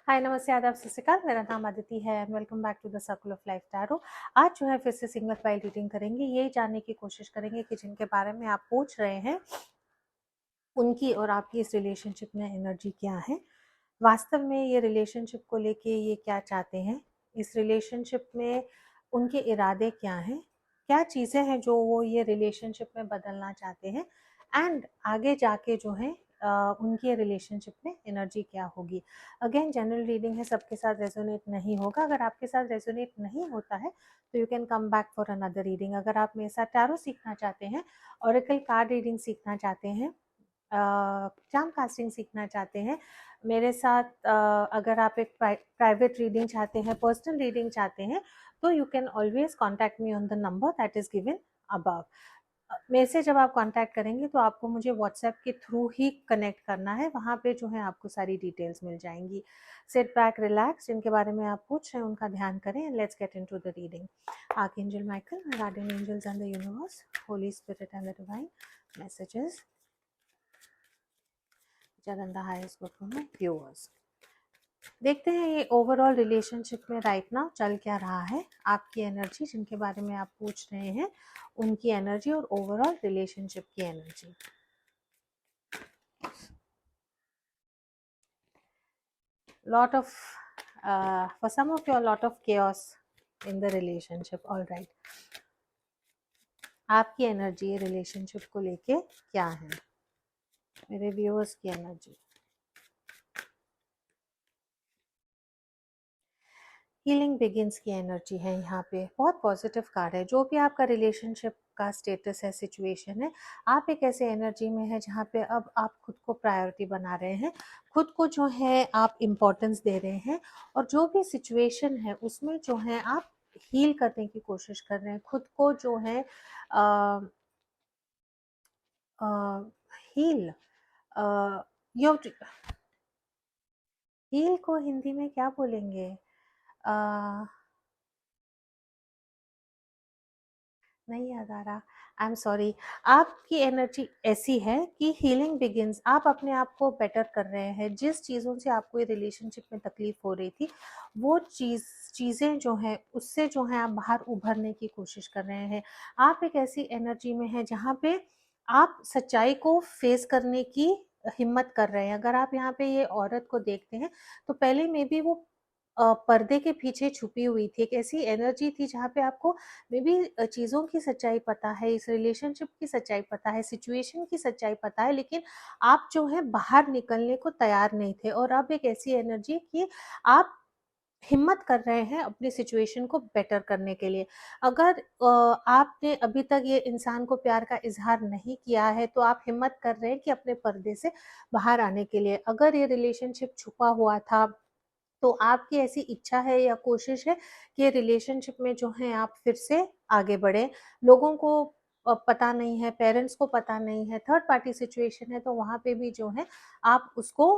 हाय नमस्ते आदाब सत श्री अकाल। मेरा नाम अदिति है and welcome back to the circle of life tarot. आज जो है फिर से सिंगल फाइल रीडिंग करेंगे। ये जानने की कोशिश करेंगे कि जिनके बारे में आप पूछ रहे हैं उनकी और आपकी इस रिलेशनशिप में एनर्जी क्या है, वास्तव में ये रिलेशनशिप को लेके ये क्या चाहते हैं, इस रिलेशनशिप में उनके इरादे क्या हैं, क्या चीज़ें हैं जो वो ये रिलेशनशिप में बदलना चाहते हैं एंड आगे जाके जो है उनकी रिलेशनशिप में एनर्जी क्या होगी। अगेन जनरल रीडिंग है, सबके साथ रेजोनेट नहीं होगा। अगर आपके साथ रेजोनेट नहीं होता है तो you can come back for another reading. अगर आप मेरे साथ टैरो सीखना चाहते हैं, ओरेकल कार्ड रीडिंग सीखना चाहते हैं, चार्म कास्टिंग सीखना चाहते हैं मेरे साथ, अगर आप एक प्राइवेट रीडिंग चाहते हैं, पर्सनल रीडिंग चाहते हैं, तो you can always contact me on the number that is given above. मेरे से जब आप कांटेक्ट करेंगे तो आपको मुझे व्हाट्सएप के थ्रू ही कनेक्ट करना है। वहाँ पे जो है आपको सारी डिटेल्स मिल जाएंगी। सिट बैक, रिलैक्स, जिनके बारे में आप पूछ रहे हैं उनका ध्यान करें and let's get into the reading. Archangel Michael, my guardian angels and the universe, holy spirit and the divine messages in the highest good for my viewers. देखते हैं ये ओवरऑल रिलेशनशिप में राइट नाउ चल क्या रहा है। आपकी energy, जिनके बारे में आप पूछ रहे हैं, उनकी एनर्जी और ओवरऑल रिलेशनशिप की energy. lot of for some of you a lot of chaos in the relationship. all right, आपकी एनर्जी रिलेशनशिप को लेके क्या है, मेरे व्यूअर्स की एनर्जी। हीलिंग बिगिंस की एनर्जी है यहाँ पे, बहुत पॉजिटिव कार्ड है। जो भी आपका रिलेशनशिप का स्टेटस है, सिचुएशन है, आप एक ऐसे एनर्जी में है जहाँ पे अब आप खुद को प्रायोरिटी बना रहे हैं, खुद को जो है आप इम्पोर्टेंस दे रहे हैं, और जो भी सिचुएशन है उसमें जो है आप हील करने की कोशिश कर रहे हैं, खुद को जो है हील। हील को हिंदी में क्या बोलेंगे? नहीं याद आ रहा, आई एम सॉरी। आपकी एनर्जी ऐसी है कि हीलिंग बिगिंस, आप अपने आप को बेटर कर रहे हैं। जिस चीज़ों से आपको ये रिलेशनशिप में तकलीफ हो रही थी, वो चीज़ें जो हैं उससे जो है आप बाहर उभरने की कोशिश कर रहे हैं। आप एक ऐसी एनर्जी में हैं जहाँ पे आप सच्चाई को फेस करने की हिम्मत कर रहे हैं। अगर आप यहाँ पे ये औरत को देखते हैं तो पहले में भी वो पर्दे के पीछे छुपी हुई थी। एक ऐसी एनर्जी थी जहाँ पे आपको मे बी चीज़ों की सच्चाई पता है, इस रिलेशनशिप की सच्चाई पता है, सिचुएशन की सच्चाई पता है, लेकिन आप जो है बाहर निकलने को तैयार नहीं थे। और अब एक ऐसी एनर्जी कि आप हिम्मत कर रहे हैं अपनी सिचुएशन को बेटर करने के लिए। अगर आपने अभी तक ये इंसान को प्यार का इजहार नहीं किया है तो आप हिम्मत कर रहे हैं कि अपने पर्दे से बाहर आने के लिए। अगर ये रिलेशनशिप छुपा हुआ था तो आपकी ऐसी इच्छा है या कोशिश है कि रिलेशनशिप में जो है आप फिर से आगे बढ़े। लोगों को पता नहीं है, पेरेंट्स को पता नहीं है, थर्ड पार्टी सिचुएशन है, तो वहाँ पे भी जो है आप उसको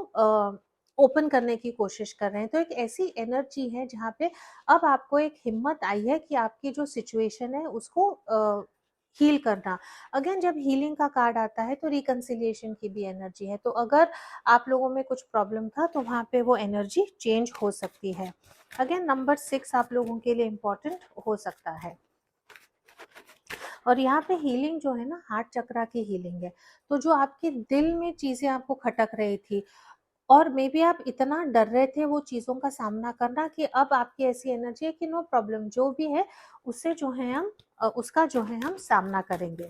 ओपन करने की कोशिश कर रहे हैं। तो एक ऐसी एनर्जी है जहाँ पे अब आपको एक हिम्मत आई है कि आपकी जो सिचुएशन है उसको हील करना। अगेन जब हीलिंग का कार्ड आता है तो रिकंसिलिएशन की भी एनर्जी है। तो अगर आप लोगों में कुछ प्रॉब्लम था तो वहाँ पे वो एनर्जी चेंज हो सकती है। अगेन नंबर 6 आप लोगों के लिए इम्पोर्टेंट हो सकता है। और यहाँ पे हीलिंग जो है ना, हार्ट चक्रा की हीलिंग है। तो जो आपके दिल में चीजें आपको खटक रही थी और मे बी आप इतना डर रहे थे वो चीज़ों का सामना करना, कि अब आपकी ऐसी एनर्जी है कि नो प्रॉब्लम, जो भी है उससे जो है हम उसका जो है हम सामना करेंगे।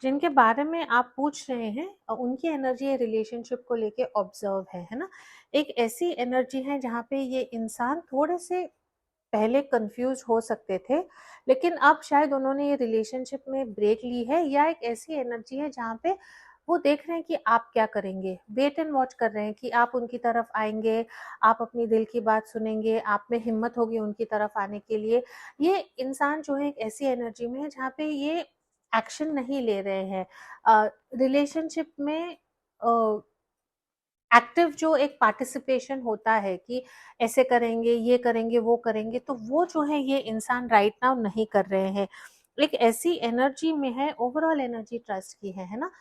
जिनके बारे में आप पूछ रहे हैं उनकी एनर्जी रिलेशनशिप को लेके ऑब्जर्व है ना। एक ऐसी एनर्जी है जहाँ पे ये इंसान थोड़े से पहले कंफ्यूज हो सकते थे, लेकिन अब शायद उन्होंने ये रिलेशनशिप में ब्रेक ली है, या एक ऐसी एनर्जी है जहाँ पे वो देख रहे हैं कि आप क्या करेंगे, वेट एंड वॉच कर रहे हैं कि आप उनकी तरफ आएंगे, आप अपनी दिल की बात सुनेंगे, आप में हिम्मत होगी उनकी तरफ आने के लिए। ये इंसान जो है एक ऐसी एनर्जी में है जहाँ पे ये एक्शन नहीं ले रहे हैं रिलेशनशिप में। एक्टिव जो एक पार्टिसिपेशन होता है कि ऐसे करेंगे, ये करेंगे, वो करेंगे, तो वो जो है ये इंसान राइट नाउ नहीं कर रहे हैं। एक ऐसी एनर्जी में है, ओवरऑल एनर्जी ट्रस्ट की है ना।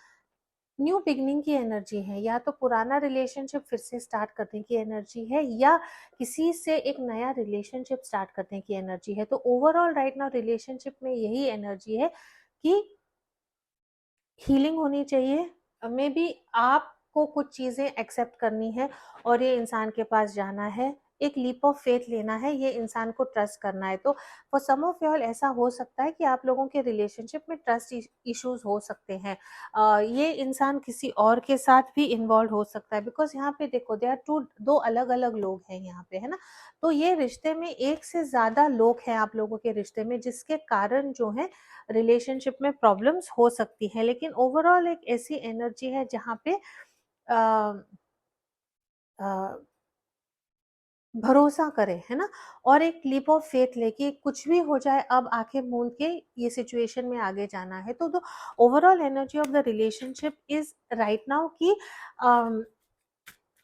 न्यू बिगनिंग की एनर्जी है, या तो पुराना रिलेशनशिप फिर से स्टार्ट करने की एनर्जी है, या किसी से एक नया रिलेशनशिप स्टार्ट करने की एनर्जी है। तो ओवरऑल राइट नाउ रिलेशनशिप में यही एनर्जी है कि हीलिंग होनी चाहिए। मे बी आपको कुछ चीजें एक्सेप्ट करनी है और ये इंसान के पास जाना है, एक लीप ऑफ फेथ लेना है, ये इंसान को ट्रस्ट करना है। तो for some of you all ऐसा हो सकता है कि आप लोगों के रिलेशनशिप में ट्रस्ट इश्यूज हो सकते हैं। ये इंसान किसी और के साथ भी इन्वॉल्व हो सकता है, बिकॉज यहाँ पे देखो दे आर टू, दो अलग अलग लोग हैं यहाँ पे, है ना। तो ये रिश्ते में एक से ज्यादा लोग हैं आप लोगों के रिश्ते में, जिसके कारण जो है रिलेशनशिप में प्रॉब्लम्स हो सकती हैं। लेकिन ओवरऑल एक ऐसी एनर्जी है जहाँ पे अ, अ, भरोसा करें, है ना, और एक लीप ऑफ फेथ लेके कुछ भी हो जाए अब आंखें मूंद के ये सिचुएशन में आगे जाना है। तो overall energy of the relationship is right now कि अम,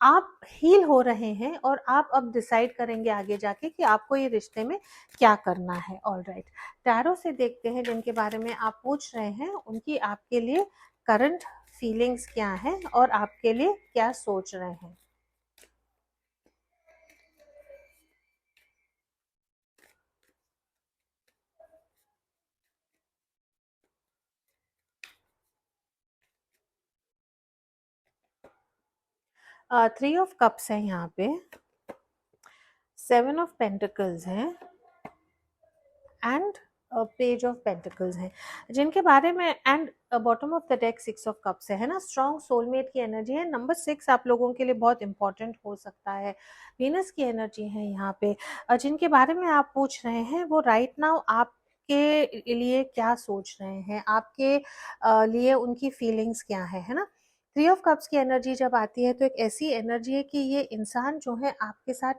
आप हील हो रहे हैं और आप अब डिसाइड करेंगे आगे जाके कि आपको ये रिश्ते में क्या करना है। ऑल राइट, टैरो से देखते हैं जिनके बारे में आप पूछ रहे हैं, उनकी आपके लिए करंट फीलिंग्स क्या है और आपके लिए क्या सोच रहे हैं। 3 ऑफ कप्स है यहाँ पे, 7 ऑफ पेंटिकल्स है एंड पेज ऑफ पेंटिकल्स है, जिनके बारे में, and bottom of the deck 6 of cups है ना। स्ट्रॉन्ग सोलमेट की एनर्जी है। नंबर 6 आप लोगों के लिए बहुत इंपॉर्टेंट हो सकता है। वीनस की एनर्जी है यहाँ पे। जिनके बारे में आप पूछ रहे हैं वो राइट नाउ आपके लिए क्या सोच रहे हैं, आपके लिए उनकी फीलिंग्स क्या है ना। 3 ऑफ कप्स की एनर्जी जब आती है तो एक ऐसी एनर्जी है कि ये इंसान जो है आपके साथ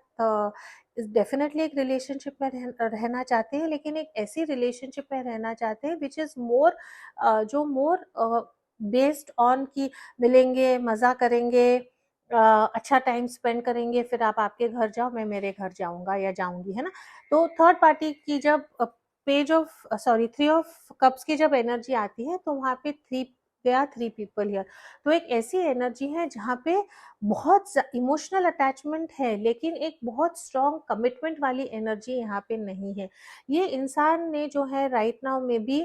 डेफिनेटली एक रिलेशनशिप में रहना चाहते हैं, लेकिन एक ऐसी रिलेशनशिप में रहना चाहते हैं विच इज मोर, जो मोर बेस्ड ऑन कि मिलेंगे, मजा करेंगे, अच्छा टाइम स्पेंड करेंगे, फिर आप आपके घर जाओ, मैं मेरे घर जाऊंगा या जाऊंगी, है ना। तो थर्ड पार्टी की जब page of sorry 3 of cups की जब एनर्जी आती है तो वहां पे दे आर 3 पीपल हियर। तो एक ऐसी एनर्जी है जहाँ पे बहुत इमोशनल अटैचमेंट है, लेकिन एक बहुत स्ट्रॉन्ग कमिटमेंट वाली एनर्जी यहाँ पे नहीं है। ये इंसान ने जो है राइट नाउ में भी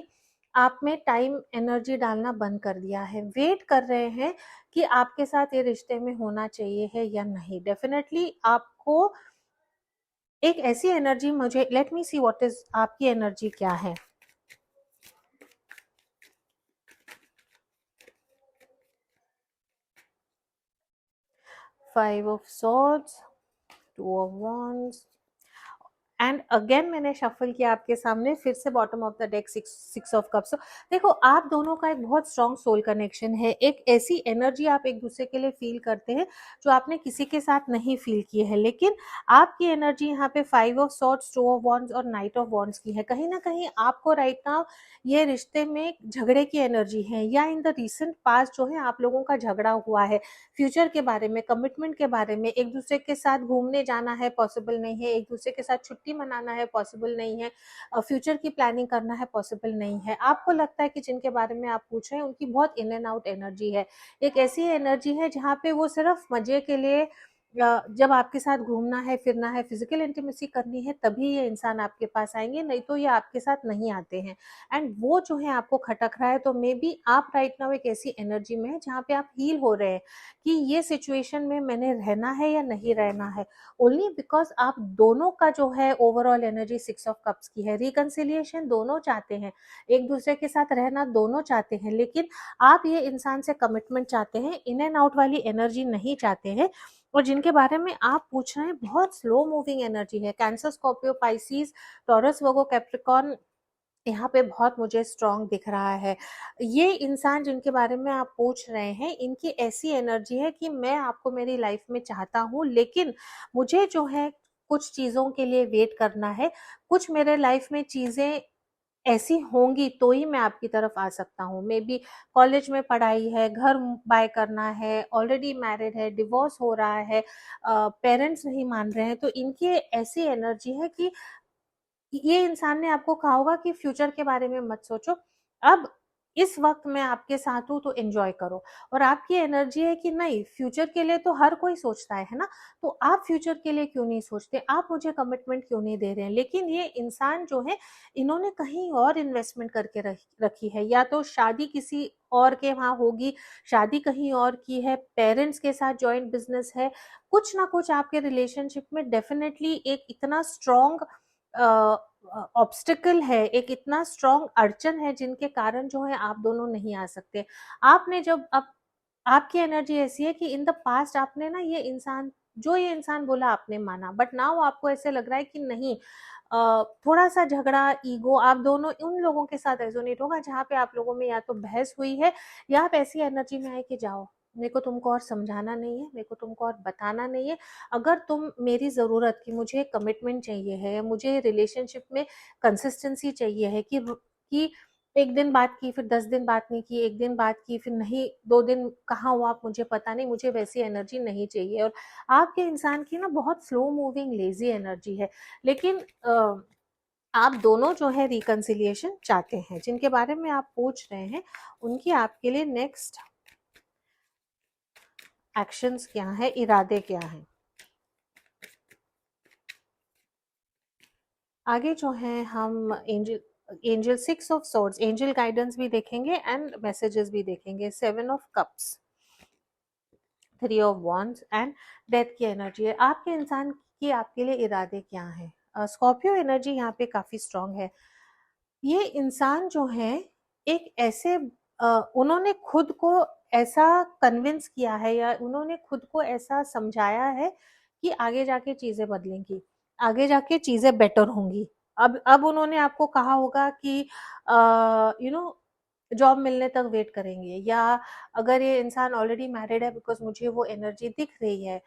आप में टाइम एनर्जी डालना बंद कर दिया है, वेट कर रहे हैं कि आपके साथ ये रिश्ते में होना चाहिए है या नहीं। डेफिनेटली आपको एक ऐसी एनर्जी, मुझे let me see what is आपकी एनर्जी क्या है। 5 of swords, 2 of wands, and again मैंने शफल किया आपके सामने, फिर से bottom of the deck 6 of cups. देखो आप दोनों का एक बहुत स्ट्रॉन्ग सोल कनेक्शन है, एक ऐसी एनर्जी आप एक दूसरे के लिए फील करते हैं जो आपने किसी के साथ नहीं फील की है। लेकिन आपकी एनर्जी यहाँ पे 5 ऑफ सॉर्ड्स, 2 ऑफ वॉन्ड्स और नाइट ऑफ वॉन्ड्स की है। कहीं ना कहीं आपको राइट नाउ ये रिश्ते में झगड़े की एनर्जी है, या इन द रिसेंट पास्ट जो है आप लोगों का झगड़ा हुआ है। फ्यूचर के बारे में, कमिटमेंट के बारे में, एक दूसरे के साथ घूमने जाना है पॉसिबल नहीं है, एक दूसरे के साथ छुट्टी मनाना है पॉसिबल नहीं है, फ्यूचर की प्लानिंग करना है पॉसिबल नहीं है। आपको लगता है कि जिनके बारे में आप पूछ रहे हैं उनकी बहुत इन एंड आउट एनर्जी है। एक ऐसी एनर्जी है जहाँ पे वो सिर्फ मजे के लिए, जब आपके साथ घूमना है, फिरना है, फिजिकल इंटीमेसी करनी है, तभी ये इंसान आपके पास आएंगे, नहीं तो ये आपके साथ नहीं आते हैं। एंड वो जो है आपको खटक रहा है, तो मे बी आप राइट नाउ एक ऐसी एनर्जी में है जहाँ पे आप हील हो रहे हैं कि ये सिचुएशन में मैंने रहना है या नहीं रहना है। ओनली बिकॉज आप दोनों का जो है ओवरऑल एनर्जी 6 ऑफ कप्स की है। रिकंसिलिएशन दोनों चाहते हैं, एक दूसरे के साथ रहना दोनों चाहते हैं, लेकिन आप ये इंसान से कमिटमेंट चाहते हैं, इन एंड आउट वाली एनर्जी नहीं चाहते हैं। और जिनके बारे में आप पूछ रहे हैं बहुत स्लो मूविंग एनर्जी है। कैंसर, स्कॉर्पियो, पाइसिस, टॉरस, वर्गो, कैप्रिकॉर्न यहाँ पे बहुत मुझे स्ट्रॉन्ग दिख रहा है। ये इंसान जिनके बारे में आप पूछ रहे हैं, इनकी ऐसी एनर्जी है कि मैं आपको मेरी लाइफ में चाहता हूँ, लेकिन मुझे जो है कुछ चीजों के लिए वेट करना है। कुछ मेरे लाइफ में चीजें ऐसी होंगी तो ही मैं आपकी तरफ आ सकता हूँ। मे बी कॉलेज में पढ़ाई है, घर बाय करना है, ऑलरेडी मैरिड है, डिवोर्स हो रहा है, पेरेंट्स नहीं मान रहे हैं, तो इनकी ऐसी एनर्जी है कि ये इंसान ने आपको कहा होगा कि फ्यूचर के बारे में मत सोचो। अब इस वक्त मैं आपके साथ हूँ तो एंजॉय करो। और आपकी एनर्जी है कि नहीं, फ्यूचर के लिए तो हर कोई सोचता है ना, तो आप फ्यूचर के लिए क्यों नहीं सोचते, आप मुझे कमिटमेंट क्यों नहीं दे रहे हैं। लेकिन ये इंसान जो है, इन्होंने कहीं और इन्वेस्टमेंट करके रखी है, या तो शादी किसी और के वहां होगी, शादी कहीं और की है, पेरेंट्स के साथ जॉइंट बिजनेस है, कुछ ना कुछ आपके रिलेशनशिप में डेफिनेटली एक इतना स्ट्रॉन्ग ऑब्स्टिकल है, एक इतना स्ट्रॉन्ग अड़चन है, जिनके कारण जो है आप दोनों नहीं आ सकते। आपने जब अब आपकी एनर्जी ऐसी है कि इन द पास्ट आपने ना ये इंसान बोला आपने माना, बट नाउ आपको ऐसे लग रहा है कि नहीं, थोड़ा सा झगड़ा, ईगो, आप दोनों उन लोगों के साथ रेजोनेट होगा जहाँ पे आप लोगों में या तो बहस हुई है, या आप ऐसी एनर्जी में आए कि जाओ, मेरे को तुमको और समझाना नहीं है, मेरे को तुमको और बताना नहीं है। अगर तुम मेरी ज़रूरत की, मुझे कमिटमेंट चाहिए है, मुझे रिलेशनशिप में कंसिस्टेंसी चाहिए है, कि एक दिन बात की, फिर 10 दिन बात नहीं की, एक दिन बात की, फिर नहीं, 2 दिन कहाँ हो आप मुझे पता नहीं, मुझे वैसी एनर्जी नहीं चाहिए। और आपके इंसान की ना बहुत स्लो मूविंग लेजी एनर्जी है। लेकिन आप दोनों जो है रिकंसिलिएशन चाहते हैं, जिनके बारे में आप पूछ रहे हैं, उनकी आपके लिए नेक्स्ट एक्शंस क्या है, इरादे क्या हैं। आगे जो है हम angel 6 of swords, angel guidance भी देखेंगे एंड मैसेजेस भी देखेंगे। 7 of cups, 3 of wands and death की एनर्जी है। आपके इंसान की आपके लिए इरादे क्या हैं। स्कॉर्पियो एनर्जी यहाँ पे काफी स्ट्रांग है। ये इंसान जो है, एक ऐसे उन्होंने खुद को ऐसा कन्विंस किया है, या उन्होंने खुद को ऐसा समझाया है कि आगे जाके चीजें बदलेंगी, आगे जाके चीजें बेटर होंगी। अब उन्होंने आपको कहा होगा कि जॉब मिलने तक वेट करेंगे, या अगर ये इंसान ऑलरेडी मैरिड है, बिकॉज मुझे वो एनर्जी दिख रही है,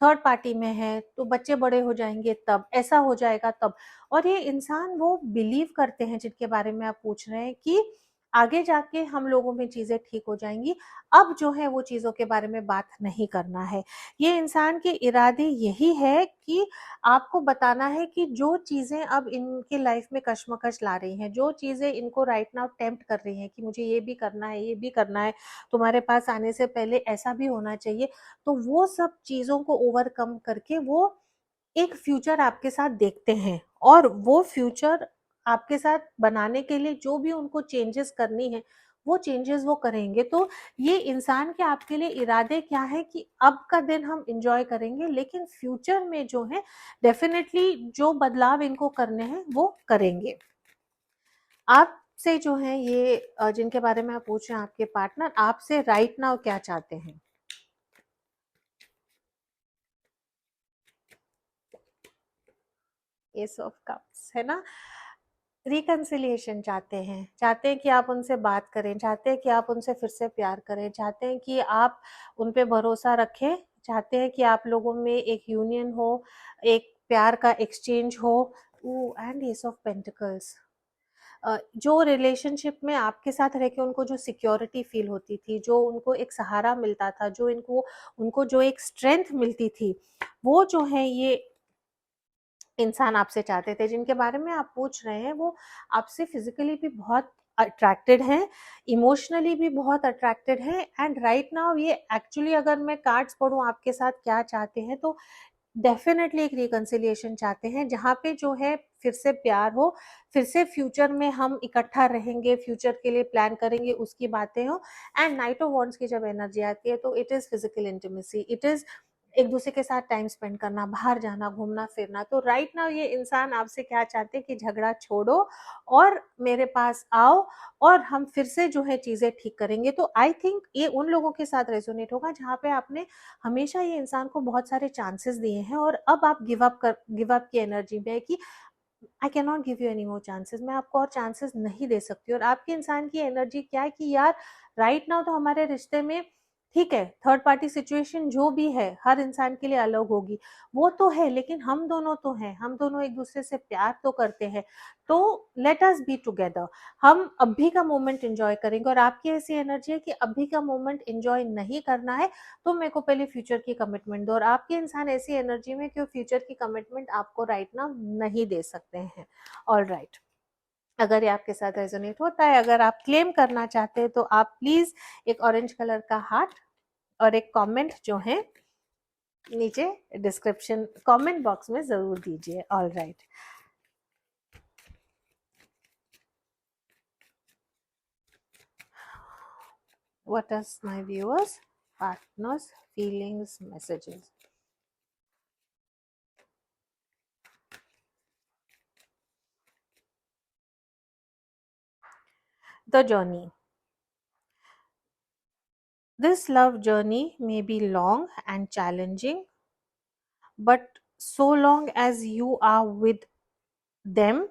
थर्ड पार्टी में है, तो बच्चे बड़े हो जाएंगे तब, ऐसा हो जाएगा तब। और ये इंसान वो बिलीव करते हैं, जिनके बारे में आप पूछ रहे हैं, कि आगे जाके हम लोगों में चीजें ठीक हो जाएंगी, अब जो है वो चीजों के बारे में बात नहीं करना है। ये इंसान के इरादे यही है कि आपको बताना है कि जो चीजें अब इनके लाइफ में कश्मकश ला रही हैं, जो चीजें इनको राइट नाउ टेम्प्ट कर रही हैं कि मुझे ये भी करना है, ये भी करना है, तुम्हारे पास आने से पहले ऐसा भी होना चाहिए, तो वो सब चीजों को ओवरकम करके वो एक फ्यूचर आपके साथ देखते हैं, और वो फ्यूचर आपके साथ बनाने के लिए जो भी उनको चेंजेस करनी है, वो चेंजेस वो करेंगे। तो ये इंसान के आपके लिए इरादे क्या है कि अब का दिन हम इंजॉय करेंगे, लेकिन फ्यूचर में जो है डेफिनेटली जो बदलाव इनको करने हैं वो करेंगे। आपसे जो है ये जिनके बारे में आप पूछ रहे हैं, आपके पार्टनर आपसे राइट नाउ क्या चाहते हैं। एस ऑफ कप्स है ना, रिकंसिलिएशन चाहते हैं कि आप उनसे बात करें, चाहते हैं कि आप उनसे फिर से प्यार करें, चाहते हैं कि आप उन पे भरोसा रखें, चाहते हैं कि आप लोगों में एक यूनियन हो, एक प्यार का एक्सचेंज हो। एंड एस ऑफ पेंटिकल्स, जो रिलेशनशिप में आपके साथ रह के उनको जो सिक्योरिटी फील होती थी, जो उनको एक सहारा मिलता था, जो इनको उनको जो एक स्ट्रेंथ मिलती थी, वो जो है ये इंसान आपसे चाहते थे। जिनके बारे में आप पूछ रहे हैं, वो आपसे फिजिकली भी बहुत अट्रैक्टेड हैं, इमोशनली भी बहुत अट्रैक्टेड हैं, एंड राइट नाउ ये एक्चुअली, अगर मैं कार्ड्स पढ़ूं आपके साथ क्या चाहते हैं, तो डेफिनेटली एक रिकंसिलिएशन चाहते हैं, जहाँ पे जो है फिर से प्यार हो, फिर से फ्यूचर में हम इकट्ठा रहेंगे, फ्यूचर के लिए प्लान करेंगे, उसकी बातें हो। एंड नाइट ऑफ वॉन्ड्स की जब एनर्जी आती है, तो it is physical intimacy, it is एक दूसरे के साथ टाइम स्पेंड करना, बाहर जाना, घूमना फिरना। तो राइट नाउ ये इंसान आपसे क्या चाहते हैं कि झगड़ा छोड़ो और मेरे पास आओ, और हम फिर से जो है चीजें ठीक करेंगे। तो आई थिंक ये उन लोगों के साथ रेजोनेट होगा जहाँ पे आपने हमेशा ये इंसान को बहुत सारे चांसेस दिए हैं, और अब आप गिव अप की एनर्जी में है कि I can not give you any more chances, मैं आपको और चांसेस नहीं दे सकती। और आपके इंसान की एनर्जी क्या है कि यार राइट नाउ तो हमारे रिश्ते में ठीक है, थर्ड पार्टी सिचुएशन जो भी है हर इंसान के लिए अलग होगी, वो तो है, लेकिन हम दोनों तो हैं, हम दोनों एक दूसरे से प्यार तो करते हैं, तो लेट अस बी टुगेदर, हम अभी का मोमेंट एंजॉय करेंगे। और आपकी ऐसी एनर्जी है कि अभी का मोमेंट एंजॉय नहीं करना है, तो मेरे को पहले फ्यूचर की कमिटमेंट दो। और आपके इंसान ऐसी एनर्जी में कि फ्यूचर की कमिटमेंट आपको राइट नाउ नहीं दे सकते हैं। ऑल राइट, अगर ये आपके साथ रेजोनेट होता है, अगर आप क्लेम करना चाहते हैं तो आप प्लीज एक ऑरेंज कलर का हार्ट और एक कमेंट जो है नीचे डिस्क्रिप्शन कमेंट बॉक्स में जरूर दीजिए। All right, what is my viewers partners feelings messages? The journey. This love journey may be long and challenging, but so long as you are with them,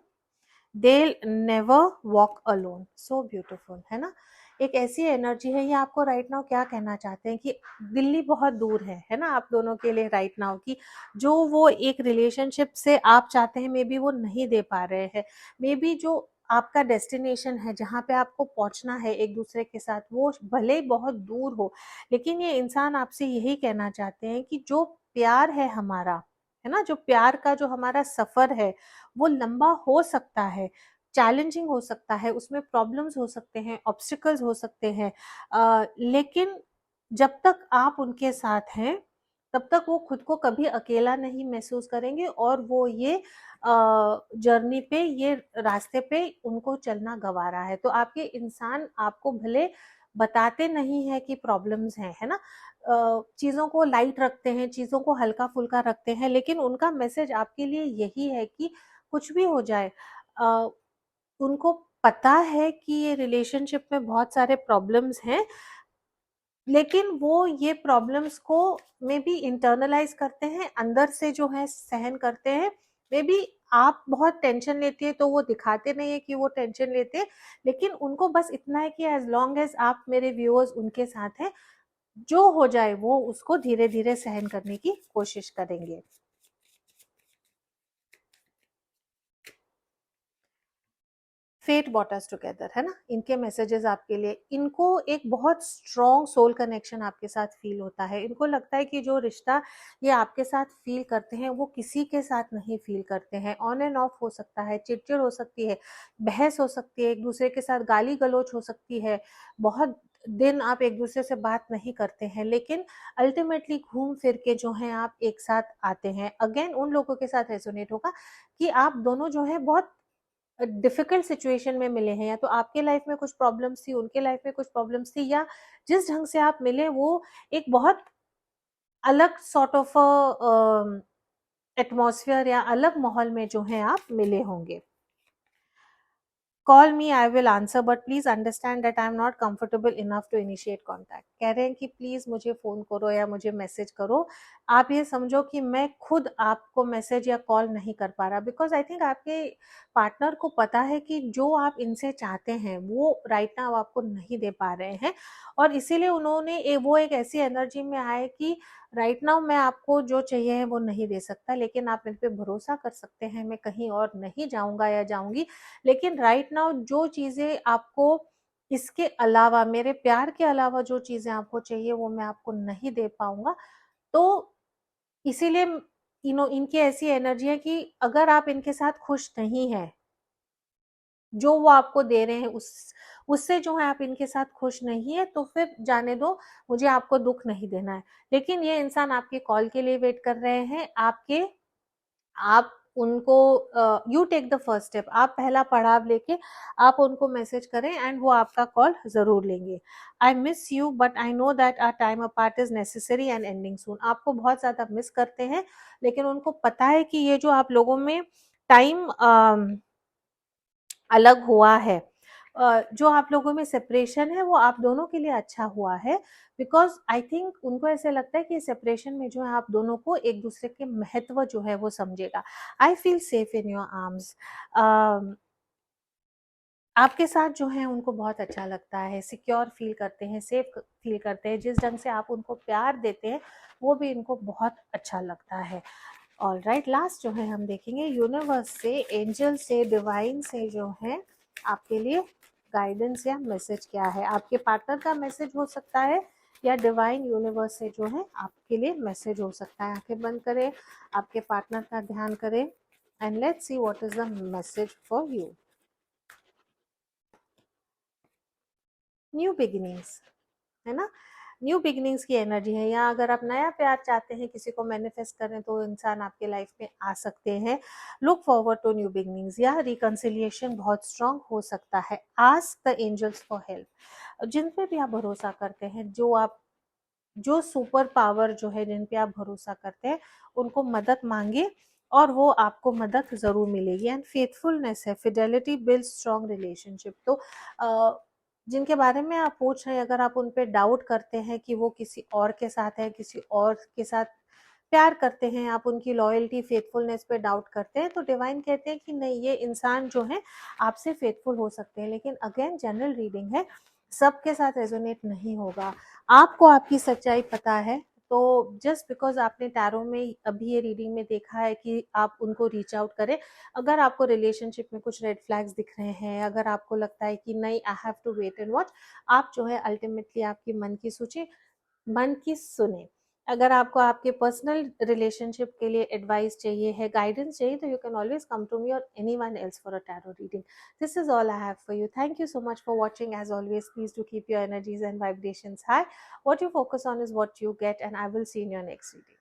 they'll never walk alone. So beautiful, है ना? एक ऐसी energy है, ये आपको right now क्या कहना चाहते हैं कि दिल्ली बहुत दूर है ना आप दोनों के लिए राइट नाउ, की जो वो एक रिलेशनशिप से आप चाहते हैं मे बी वो नहीं दे पा रहे हैं, मे बी जो आपका डेस्टिनेशन है जहाँ पे आपको पहुंचना है एक दूसरे के साथ, वो भले ही बहुत दूर हो, लेकिन ये इंसान आपसे यही कहना चाहते हैं कि जो प्यार है हमारा, है ना, जो प्यार का जो हमारा सफर है वो लंबा हो सकता है, चैलेंजिंग हो सकता है, उसमें प्रॉब्लम्स हो सकते हैं, ऑब्स्टिकल्स हो सकते हैं, लेकिन जब तक आप उनके साथ हैं तब तक वो खुद को कभी अकेला नहीं महसूस करेंगे, और वो ये जर्नी पे, ये रास्ते पे उनको चलना गवारा है। तो आपके इंसान आपको भले बताते नहीं है कि प्रॉब्लम्स हैं, है ना, चीज़ों को लाइट रखते हैं, चीज़ों को हल्का फुल्का रखते हैं, लेकिन उनका मैसेज आपके लिए यही है कि कुछ भी हो जाए, उनको पता है कि ये रिलेशनशिप में बहुत सारे प्रॉब्लम्स हैं, लेकिन वो ये प्रॉब्लम्स को मे बी इंटरनलाइज करते हैं, अंदर से जो है सहन करते हैं। मे बी आप बहुत टेंशन लेती है तो वो दिखाते नहीं है कि वो टेंशन लेते हैं, लेकिन उनको बस इतना है कि एज लॉन्ग एज आप मेरे व्यूअर्स उनके साथ हैं, जो हो जाए वो उसको धीरे धीरे सहन करने की कोशिश करेंगे। फेट बॉट अस टुगेदर, है ना, इनके मैसेजेस आपके लिए, इनको एक बहुत स्ट्रॉन्ग सोल कनेक्शन आपके साथ फील होता है, इनको लगता है कि जो रिश्ता ये आपके साथ फील करते हैं वो किसी के साथ नहीं फील करते हैं। ऑन एंड ऑफ हो सकता है, चिड़चिड़ हो सकती है, बहस हो सकती है, एक दूसरे के साथ गाली गलौज हो सकती है, बहुत दिन आप एक दूसरे से बात नहीं करते हैं, लेकिन अल्टीमेटली घूम फिर के जो है आप एक साथ आते हैं। अगेन उन लोगों के साथ रेजोनेट होगा कि आप दोनों जो है बहुत डिफिकल्ट सिचुएशन में मिले हैं, या तो आपके लाइफ में कुछ प्रॉब्लम्स थी, उनके लाइफ में कुछ प्रॉब्लम्स थी, या जिस ढंग से आप मिले वो एक बहुत अलग सॉर्ट ऑफ एटमॉस्फेयर या अलग माहौल में जो है आप मिले होंगे। Call me, I will answer, but please understand that I am not comfortable enough to initiate contact. कह रहे हैं कि प्लीज मुझे फोन करो या मुझे मैसेज करो, आप ये समझो कि मैं खुद आपको मैसेज या कॉल नहीं कर पा रहा, बिकॉज आई थिंक आपके पार्टनर को पता है कि जो आप इनसे चाहते हैं वो राइट नाउ आपको नहीं दे पा रहे हैं, और इसीलिए उन्होंने वो एक ऐसी एनर्जी में आए कि राइट नाउ मैं आपको जो चाहिए है वो नहीं दे सकता, लेकिन आप मेरे पे भरोसा कर सकते हैं, मैं कहीं और नहीं जाऊंगा या जाऊंगी, लेकिन राइट नाउ जो चीजें आपको इसके अलावा, मेरे प्यार के अलावा जो चीजें आपको चाहिए वो मैं आपको नहीं दे पाऊंगा। तो इसीलिए इनकी ऐसी एनर्जी है कि अगर आप इनके साथ खुश नहीं है, जो वो आपको दे रहे हैं उससे जो है आप इनके साथ खुश नहीं है, तो फिर जाने दो, मुझे आपको दुख नहीं देना है। लेकिन ये इंसान आपके कॉल के लिए वेट कर रहे हैं, आप उनको you take the first step, आप पहला पड़ाव लेके आप उनको मैसेज करें एंड वो आपका कॉल जरूर लेंगे। I miss you but I know that our time apart is necessary and ending soon. आपको बहुत ज्यादा मिस करते हैं, लेकिन उनको पता है कि ये जो आप लोगों में टाइम अलग हुआ है, जो आप लोगों में सेपरेशन है वो आप दोनों के लिए अच्छा हुआ है, बिकॉज आई थिंक उनको ऐसे लगता है कि सेपरेशन में जो है आप दोनों को एक दूसरे के महत्व जो है वो समझेगा। I feel safe in your arms. आपके साथ जो है उनको बहुत अच्छा लगता है, सिक्योर फील करते हैं, सेफ फील करते हैं, जिस ढंग से आप उनको प्यार देते हैं वो भी इनको बहुत अच्छा लगता है। ऑल राइट, लास्ट जो है हम देखेंगे यूनिवर्स से, एंजल से, डिवाइन से जो है आपके लिए गाइडेंस या मैसेज क्या है। आपके पार्टनर का मैसेज हो सकता है या डिवाइन यूनिवर्स से जो है आपके लिए मैसेज हो सकता है। आंखें बंद करें, आपके पार्टनर का ध्यान करें and let's see what is the message for you. New beginnings, है ना, न्यू बिगिनिंग्स की एनर्जी है। या अगर आप नया प्यार चाहते हैं, किसी को मैनिफेस्ट करें, तो इंसान आपके लाइफ में आ सकते हैं। Look forward to new beginnings. या रिकंसिलिएशन बहुत स्ट्रांग हो सकता है। Ask the angels for help. जिन पे भी आप भरोसा करते हैं, जो सुपर पावर जो है जिन पे आप भरोसा करते हैं, उनको मदद मांगे और वो आपको मदद जरूर मिलेगी। एंड फेथफुलनेस है, फिडेलिटी बिल्ड स्ट्रॉन्ग रिलेशनशिप। तो जिनके बारे में आप पूछ रहे हैं, अगर आप उन पे डाउट करते हैं कि वो किसी और के साथ है, किसी और के साथ प्यार करते हैं, आप उनकी लॉयल्टी फेथफुलनेस पे डाउट करते हैं, तो डिवाइन कहते हैं कि नहीं, ये इंसान जो है आपसे फेथफुल हो सकते हैं। लेकिन अगेन जनरल रीडिंग है, सबके साथ रेजोनेट नहीं होगा। आपको आपकी सच्चाई पता है, तो जस्ट बिकॉज आपने टैरो में अभी ये रीडिंग में देखा है कि आप उनको रीच आउट करें। अगर आपको रिलेशनशिप में कुछ रेड फ्लैग्स दिख रहे हैं, अगर आपको लगता है कि नहीं, I have to wait and watch, आप जो है अल्टीमेटली आपकी मन की सुने। अगर आपको आपके पर्सनल रिलेशनशिप के लिए एडवाइस चाहिए है, गाइडेंस चाहिए, तो you can always come to me और anyone else for a tarot reading. This is all I have for you. Thank you so much for watching. As always, please do keep your energies and vibrations high. What you focus on is what you get, and I will see you in your next reading.